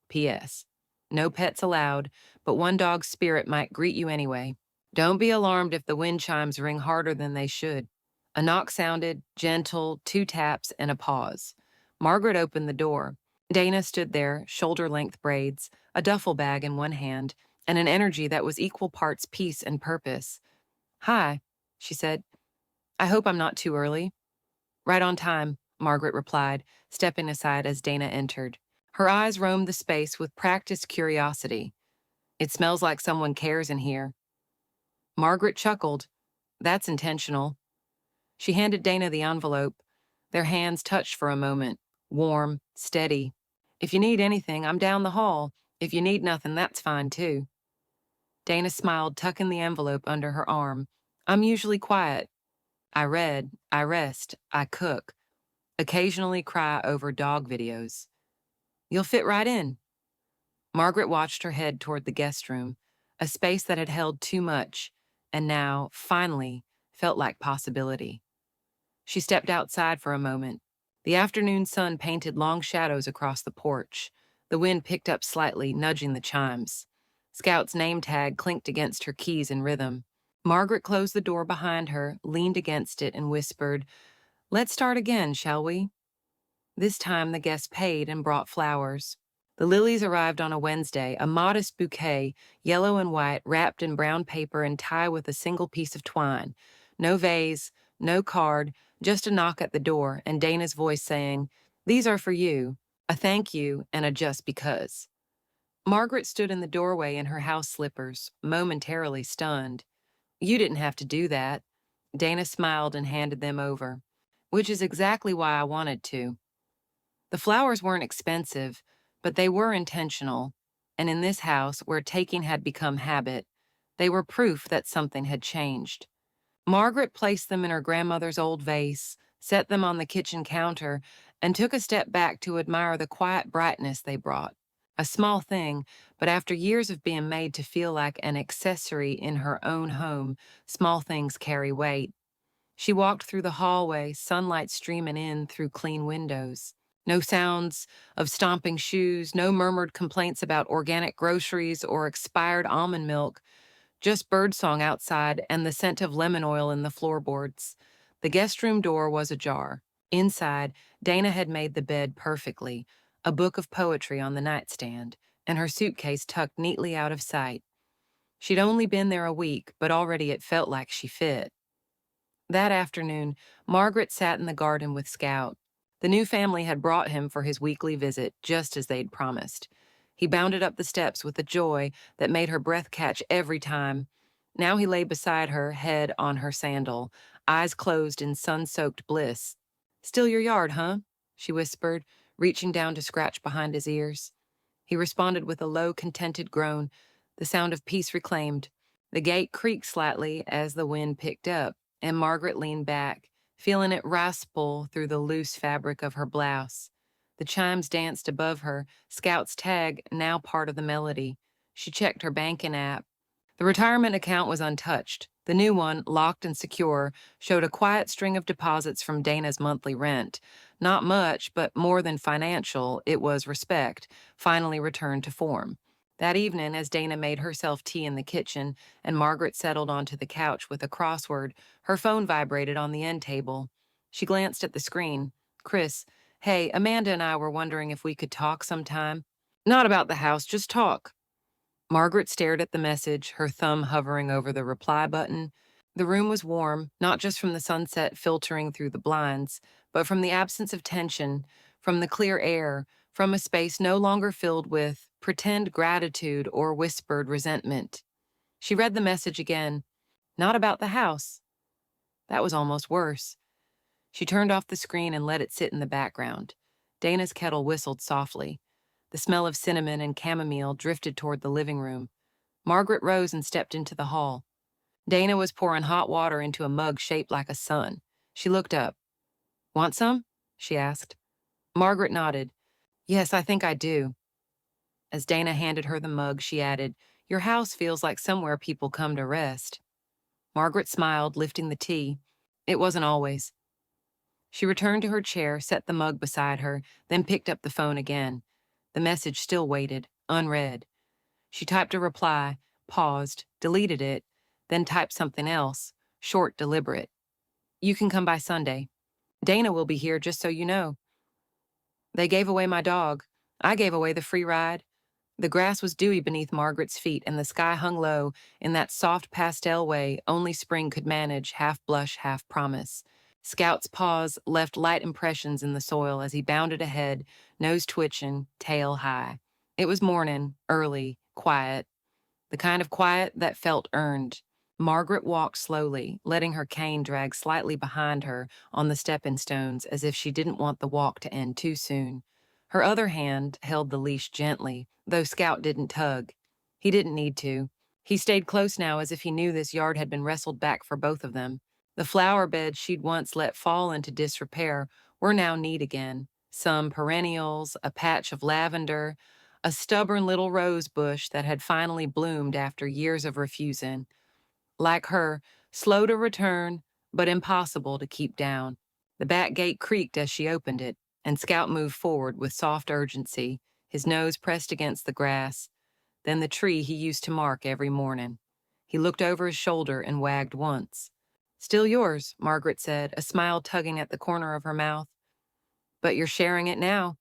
A: P.S. No pets allowed, but one dog's spirit might greet you anyway. Don't be alarmed if the wind chimes ring harder than they should. A knock sounded, gentle, 2 taps, and a pause. Margaret opened the door. Dana stood there, shoulder-length braids, a duffel bag in one hand, and an energy that was equal parts peace and purpose. Hi, she said. I hope I'm not too early. Right on time, Margaret replied, stepping aside as Dana entered. Her eyes roamed the space with practiced curiosity. It smells like someone cares in here. Margaret chuckled. That's intentional. She handed Dana the envelope. Their hands touched for a moment, warm, steady. If you need anything, I'm down the hall. If you need nothing, that's fine too. Dana smiled, tucking the envelope under her arm. I'm usually quiet. I read, I rest, I cook. Occasionally cry over dog videos. You'll fit right in. Margaret watched her head toward the guest room, a space that had held too much, and now, finally, felt like possibility. She stepped outside for a moment. The afternoon sun painted long shadows across the porch. The wind picked up slightly, nudging the chimes. Scout's name tag clinked against her keys in rhythm. Margaret closed the door behind her, leaned against it, and whispered, Let's start again, shall we? This time the guest paid and brought flowers. The lilies arrived on a Wednesday, a modest bouquet, yellow and white, wrapped in brown paper and tied with a single piece of twine. No vase, no card, just a knock at the door, and Dana's voice saying, These are for you, a thank you and a just because. Margaret stood in the doorway in her house slippers, momentarily stunned. You didn't have to do that. Dana smiled and handed them over, which is exactly why I wanted to. The flowers weren't expensive, but they were intentional, and in this house, where taking had become habit, they were proof that something had changed. Margaret placed them in her grandmother's old vase, set them on the kitchen counter, and took a step back to admire the quiet brightness they brought. A small thing, but after years of being made to feel like an accessory in her own home, small things carry weight. She walked through the hallway, sunlight streaming in through clean windows. No sounds of stomping shoes, no murmured complaints about organic groceries or expired almond milk, just birdsong outside and the scent of lemon oil in the floorboards. The guest room door was ajar. Inside, Dana had made the bed perfectly, a book of poetry on the nightstand, and her suitcase tucked neatly out of sight. She'd only been there a week, but already it felt like she fit. That afternoon, Margaret sat in the garden with Scout. The new family had brought him for his weekly visit, just as they'd promised. He bounded up the steps with a joy that made her breath catch every time. Now he lay beside her, head on her sandal, eyes closed in sun-soaked bliss. "Still your yard, huh?" she whispered, reaching down to scratch behind his ears. He responded with a low, contented groan, the sound of peace reclaimed. The gate creaked slightly as the wind picked up, and Margaret leaned back, feeling it rasple through the loose fabric of her blouse. The chimes danced above her, Scout's tag now part of the melody. She checked her banking app. The retirement account was untouched. The new one, locked and secure, showed a quiet string of deposits from Dana's monthly rent. Not much, but more than financial, it was respect, finally returned to form. That evening, as Dana made herself tea in the kitchen and Margaret settled onto the couch with a crossword, her phone vibrated on the end table. She glanced at the screen. "Chris, hey, Amanda and I were wondering if we could talk sometime." "Not about the house, just talk." Margaret stared at the message, her thumb hovering over the reply button. The room was warm, not just from the sunset filtering through the blinds, but from the absence of tension, from the clear air, from a space no longer filled with pretend gratitude or whispered resentment. She read the message again. Not about the house. That was almost worse. She turned off the screen and let it sit in the background. Dana's kettle whistled softly. The smell of cinnamon and chamomile drifted toward the living room. Margaret rose and stepped into the hall. Dana was pouring hot water into a mug shaped like a sun. She looked up. "Want some?" she asked. Margaret nodded. "Yes, I think I do." As Dana handed her the mug, she added, "Your house feels like somewhere people come to rest." Margaret smiled, lifting the tea. It wasn't always. She returned to her chair, set the mug beside her, then picked up the phone again. The message still waited, unread. She typed a reply, paused, deleted it, then typed something else, short, deliberate. "You can come by Sunday. Dana will be here, just so you know." They gave away my dog. I gave away the free ride. The grass was dewy beneath Margaret's feet, and the sky hung low in that soft pastel way only spring could manage, half blush, half promise. Scout's paws left light impressions in the soil as he bounded ahead, nose twitching, tail high. It was morning, early, quiet, the kind of quiet that felt earned. Margaret walked slowly, letting her cane drag slightly behind her on the stepping stones as if she didn't want the walk to end too soon. Her other hand held the leash gently, though Scout didn't tug. He didn't need to. He stayed close now as if he knew this yard had been wrestled back for both of them. The flower beds she'd once let fall into disrepair were now neat again. Some perennials, a patch of lavender, a stubborn little rose bush that had finally bloomed after years of refusing. Like her, slow to return, but impossible to keep down. The back gate creaked as she opened it, and Scout moved forward with soft urgency, his nose pressed against the grass, then the tree he used to mark every morning. He looked over his shoulder and wagged once. "Still yours," Margaret said, a smile tugging at the corner of her mouth. "But you're sharing it now."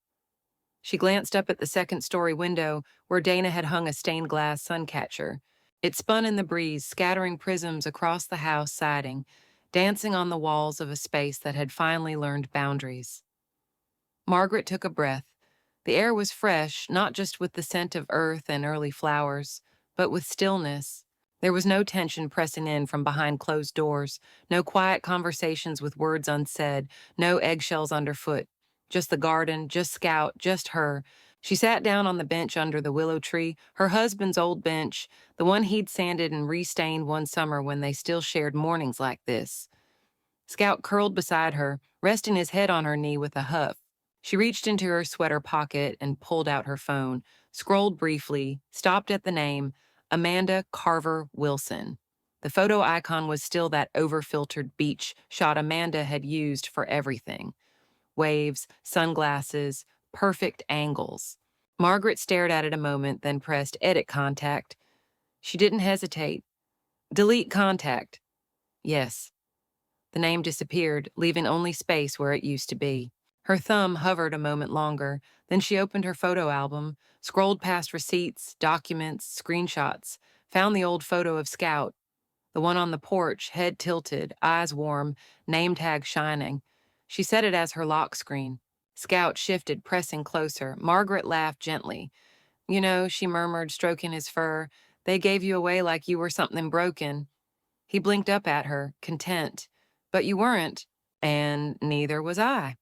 A: She glanced up at the second-story window where Dana had hung a stained glass suncatcher. It spun in the breeze, scattering prisms across the house siding, dancing on the walls of a space that had finally learned boundaries. Margaret took a breath. The air was fresh, not just with the scent of earth and early flowers, but with stillness. There was no tension pressing in from behind closed doors, no quiet conversations with words unsaid, no eggshells underfoot. Just the garden, just Scout, just her. She sat down on the bench under the willow tree, her husband's old bench, the one he'd sanded and restained one summer when they still shared mornings like this. Scout curled beside her, resting his head on her knee with a huff. She reached into her sweater pocket and pulled out her phone, scrolled briefly, stopped at the name, Amanda Carver Wilson. The photo icon was still that over-filtered beach shot Amanda had used for everything. Waves, sunglasses, perfect angles. Margaret stared at it a moment, then pressed edit contact. She didn't hesitate. Delete contact. Yes. The name disappeared, leaving only space where it used to be. Her thumb hovered a moment longer, then she opened her photo album, scrolled past receipts, documents, screenshots, found the old photo of Scout, the one on the porch, head tilted, eyes warm, name tag shining. She set it as her lock screen. Scout shifted, pressing closer. Margaret laughed gently. You know, she murmured, stroking his fur, they gave you away like you were something broken. He blinked up at her, content. But you weren't, and neither was I.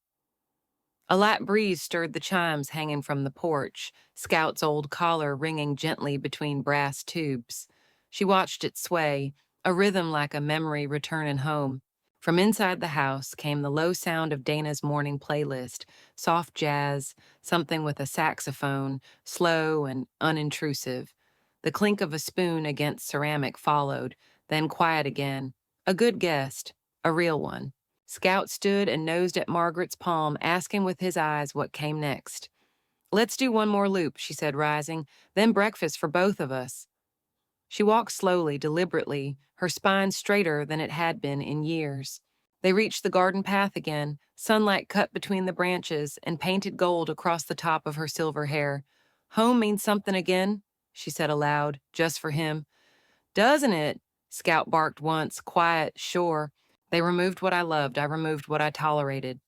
A: A light breeze stirred the chimes hanging from the porch, Scout's old collar ringing gently between brass tubes. She watched it sway, a rhythm like a memory returning home. From inside the house came the low sound of Dana's morning playlist, soft jazz, something with a saxophone, slow and unintrusive. The clink of a spoon against ceramic followed, then quiet again. A good guest, a real one. Scout stood and nosed at Margaret's palm, asking with his eyes what came next. Let's do one more loop, she said, rising, then breakfast for both of us. She walked slowly, deliberately, her spine straighter than it had been in years. They reached the garden path again, sunlight cut between the branches and painted gold across the top of her silver hair. Home means something again, she said aloud, just for him. Doesn't it? Scout barked once, quiet, sure. They removed what I loved, I removed what I tolerated.